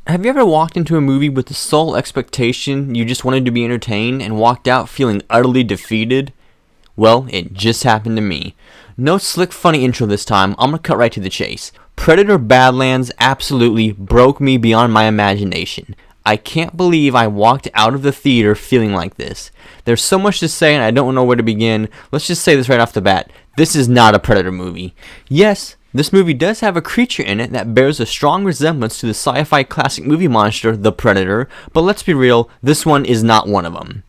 Have you ever walked into a movie with the sole expectation you just wanted to be entertained and walked out feeling utterly defeated? Well, it just happened to me. No slick funny intro this time, I'm gonna cut right to the chase. Predator Badlands absolutely broke me beyond my imagination. I can't believe I walked out of the theater feeling like this. There's so much to say and I don't know where to begin. Let's just say this right off the bat. This is not a Predator movie. Yes, this movie does have a creature in it that bears a strong resemblance to the sci-fi classic movie monster, the Predator, but let's be real, this one is not one of them.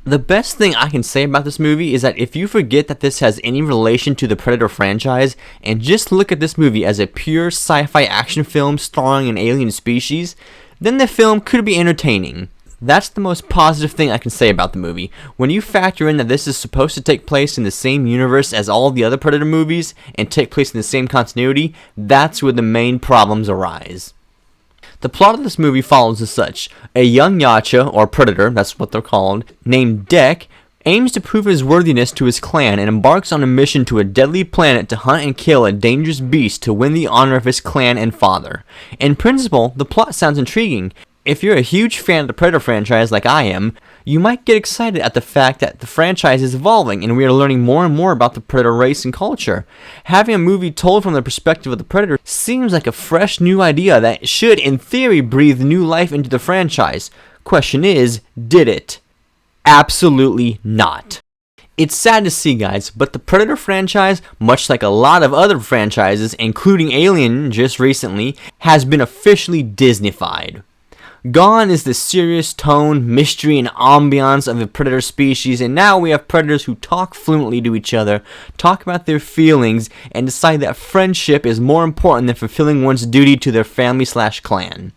The best thing I can say about this movie is that if you forget that this has any relation to the Predator franchise, and just look at this movie as a pure sci-fi action film starring an alien species, then the film could be entertaining. That's the most positive thing I can say about the movie. When you factor in that this is supposed to take place in the same universe as all of the other Predator movies and take place in the same continuity, that's where the main problems arise. The plot of this movie follows as such. A young Yacha, or Predator, that's what they're called, named Dek, aims to prove his worthiness to his clan and embarks on a mission to a deadly planet to hunt and kill a dangerous beast to win the honor of his clan and father. In principle, the plot sounds intriguing. If you're a huge fan of the Predator franchise like I am, you might get excited at the fact that the franchise is evolving and we are learning more and more about the Predator race and culture. Having a movie told from the perspective of the Predator seems like a fresh new idea that should, in theory, breathe new life into the franchise. Question is, did it? Absolutely not. It's sad to see, guys, but the Predator franchise, much like a lot of other franchises, including Alien just recently, has been officially Disneyfied. Gone is the serious tone, mystery, and ambiance of the Predator species, and now we have Predators who talk fluently to each other, talk about their feelings, and decide that friendship is more important than fulfilling one's duty to their family/clan.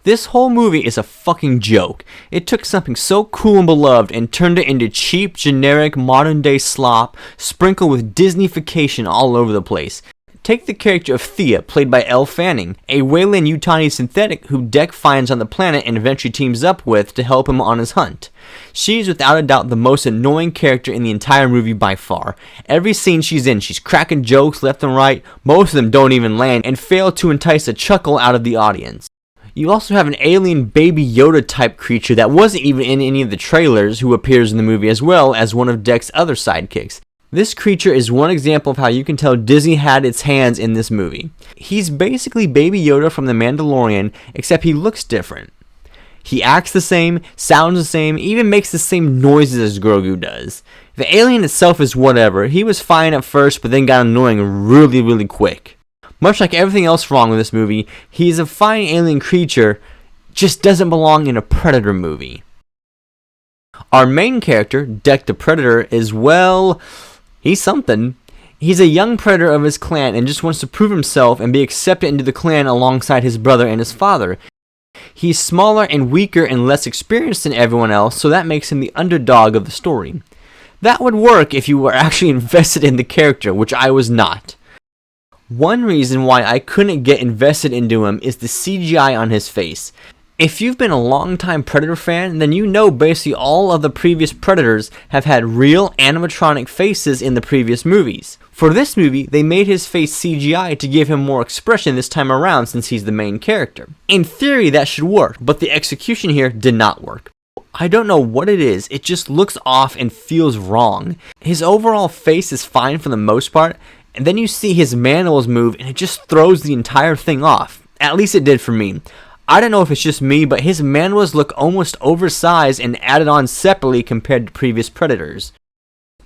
This whole movie is a fucking joke. It took something so cool and beloved and turned it into cheap, generic, modern-day slop, sprinkled with Disneyfication all over the place. Take the character of Thea, played by Elle Fanning, a Weyland-Yutani synthetic who Dek finds on the planet and eventually teams up with to help him on his hunt. She's without a doubt the most annoying character in the entire movie by far. Every scene she's in, she's cracking jokes left and right, most of them don't even land, and fail to entice a chuckle out of the audience. You also have an alien Baby Yoda type creature that wasn't even in any of the trailers who appears in the movie as well as one of Dek's other sidekicks. This creature is one example of how you can tell Disney had its hands in this movie. He's basically Baby Yoda from The Mandalorian, except he looks different. He acts the same, sounds the same, even makes the same noises as Grogu does. The alien itself is whatever. He was fine at first, but then got annoying really quick. Much like everything else wrong with this movie, he's a fine alien creature, just doesn't belong in a Predator movie. Our main character, Dek the Predator, is, well, he's something. He's a young Predator of his clan and just wants to prove himself and be accepted into the clan alongside his brother and his father. He's smaller and weaker and less experienced than everyone else, so that makes him the underdog of the story. That would work if you were actually invested in the character, which I was not. One reason why I couldn't get invested into him is the CGI on his face. If you've been a long-time Predator fan, then you know basically all of the previous Predators have had real animatronic faces in the previous movies. For this movie, they made his face CGI to give him more expression this time around since he's the main character. In theory, that should work, but the execution here did not work. I don't know what it is, it just looks off and feels wrong. His overall face is fine for the most part, and then you see his mandibles move and it just throws the entire thing off. At least it did for me. I don't know if it's just me, but his mandibles look almost oversized and added on separately compared to previous Predators.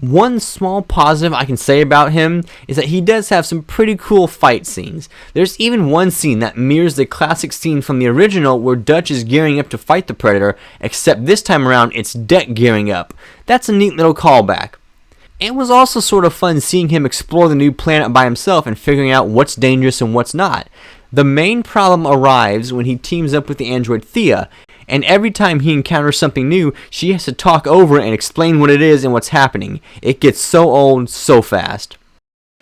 One small positive I can say about him is that he does have some pretty cool fight scenes. There's even one scene that mirrors the classic scene from the original where Dutch is gearing up to fight the Predator, except this time around it's Dek gearing up. That's a neat little callback. It was also sort of fun seeing him explore the new planet by himself and figuring out what's dangerous and what's not. The main problem arrives when he teams up with the android Thea, and every time he encounters something new, she has to talk over it and explain what it is and what's happening. It gets so old so fast.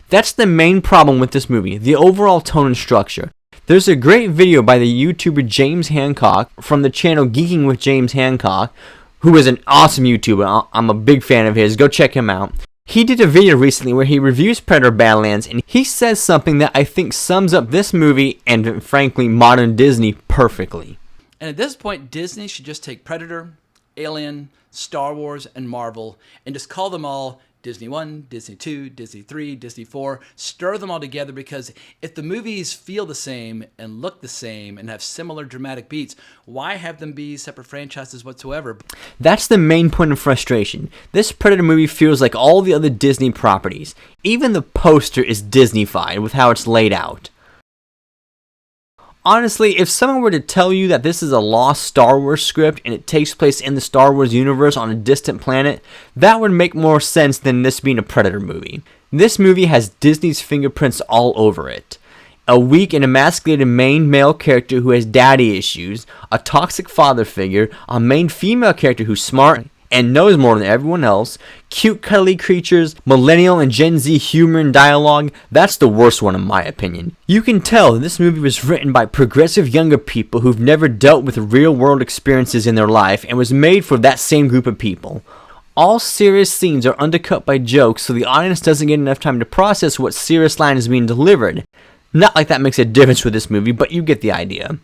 That's the main problem with this movie, the overall tone and structure. There's a great video by the YouTuber James Hancock from the channel Geeking with James Hancock, who is an awesome YouTuber. I'm a big fan of his. Go check him out. He did a video recently where he reviews Predator Badlands, and he says something that I think sums up this movie and, frankly, modern Disney perfectly. And at this point, Disney should just take Predator, Alien, Star Wars, and Marvel, and just call them all Disney 1, Disney 2, Disney 3, Disney 4, stir them all together, because if the movies feel the same and look the same and have similar dramatic beats, why have them be separate franchises whatsoever? That's the main point of frustration. This Predator movie feels like all the other Disney properties. Even the poster is Disney-fied with how it's laid out. Honestly, if someone were to tell you that this is a lost Star Wars script and it takes place in the Star Wars universe on a distant planet, that would make more sense than this being a Predator movie. This movie has Disney's fingerprints all over it. A weak and emasculated main male character who has daddy issues, a toxic father figure, a main female character who's smart and knows more than everyone else, cute cuddly creatures, millennial and Gen Z humor and dialogue. That's the worst one in my opinion. You can tell that this movie was written by progressive younger people who've never dealt with real world experiences in their life and was made for that same group of people. All serious scenes are undercut by jokes so the audience doesn't get enough time to process what serious line is being delivered. Not like that makes a difference with this movie, but you get the idea.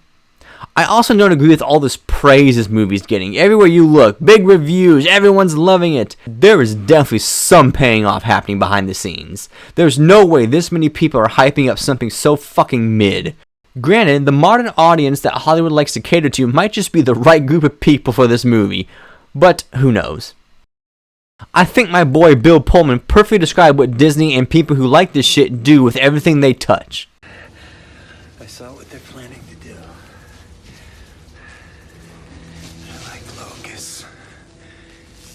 I also don't agree with all this praise this movie's getting. Everywhere you look, big reviews, everyone's loving it. There is definitely some paying off happening behind the scenes. There's no way this many people are hyping up something so fucking mid. Granted, the modern audience that Hollywood likes to cater to might just be the right group of people for this movie, but who knows. I think my boy Bill Pullman perfectly described what Disney and people who like this shit do with everything they touch. I saw what they're planning to do. They're like locusts.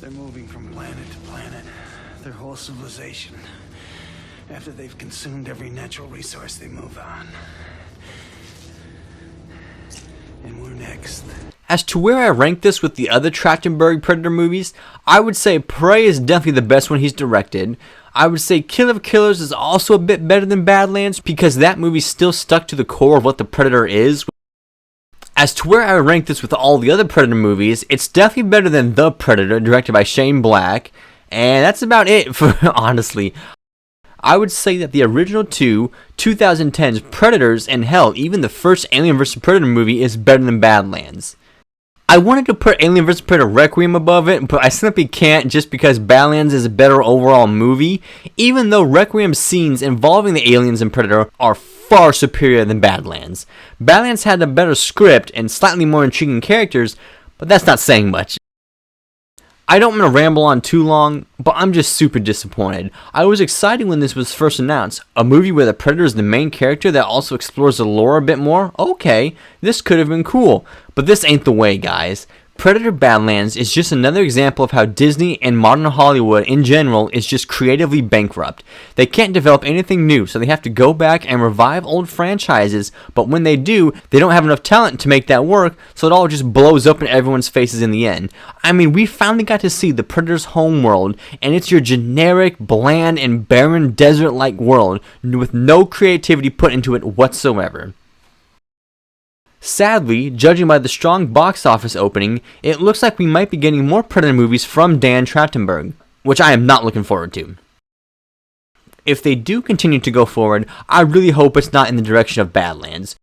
They're moving from planet to planet. Their whole civilization. After they've consumed every natural resource, they move on. And we're next. As to where I rank this with the other Trachtenberg Predator movies, I would say Prey is definitely the best one he's directed. I would say Kill of Killers is also a bit better than Badlands because that movie still stuck to the core of what the Predator is. As to where I rank this with all the other Predator movies, it's definitely better than The Predator, directed by Shane Black, and that's about it for honestly. I would say that the original two 2010s Predators, and hell, even the first Alien vs. Predator movie is better than Badlands. I wanted to put Alien vs. Predator Requiem above it, but I simply can't just because Badlands is a better overall movie, even though Requiem's scenes involving the aliens and Predator are far superior than Badlands. Badlands had a better script and slightly more intriguing characters, but that's not saying much. I don't want to ramble on too long, but I'm just super disappointed. I was excited when this was first announced. A movie where the Predator is the main character that also explores the lore a bit more? Okay, this could have been cool. But this ain't the way, guys. Predator Badlands is just another example of how Disney and modern Hollywood in general is just creatively bankrupt. They can't develop anything new, so they have to go back and revive old franchises, but when they do, they don't have enough talent to make that work, so it all just blows up in everyone's faces in the end. I mean, we finally got to see the Predator's homeworld, and it's your generic, bland, and barren desert-like world with no creativity put into it whatsoever. Sadly, judging by the strong box office opening, it looks like we might be getting more Predator movies from Dan Trachtenberg, which I am not looking forward to. If they do continue to go forward, I really hope it's not in the direction of Badlands.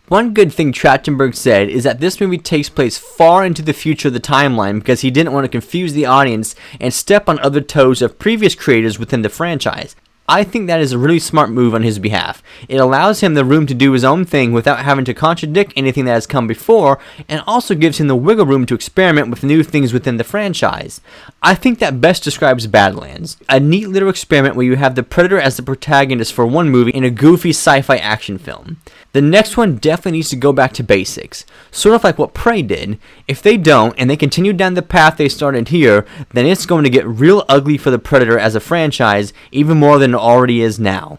One good thing Trachtenberg said is that this movie takes place far into the future of the timeline because he didn't want to confuse the audience and step on other toes of previous creators within the franchise. I think that is a really smart move on his behalf. It allows him the room to do his own thing without having to contradict anything that has come before, and also gives him the wiggle room to experiment with new things within the franchise. I think that best describes Badlands. A neat little experiment where you have the Predator as the protagonist for one movie in a goofy sci-fi action film. The next one definitely needs to go back to basics, sort of like what Prey did. If they don't, and they continue down the path they started here, then it's going to get real ugly for the Predator as a franchise, even more than it already is now.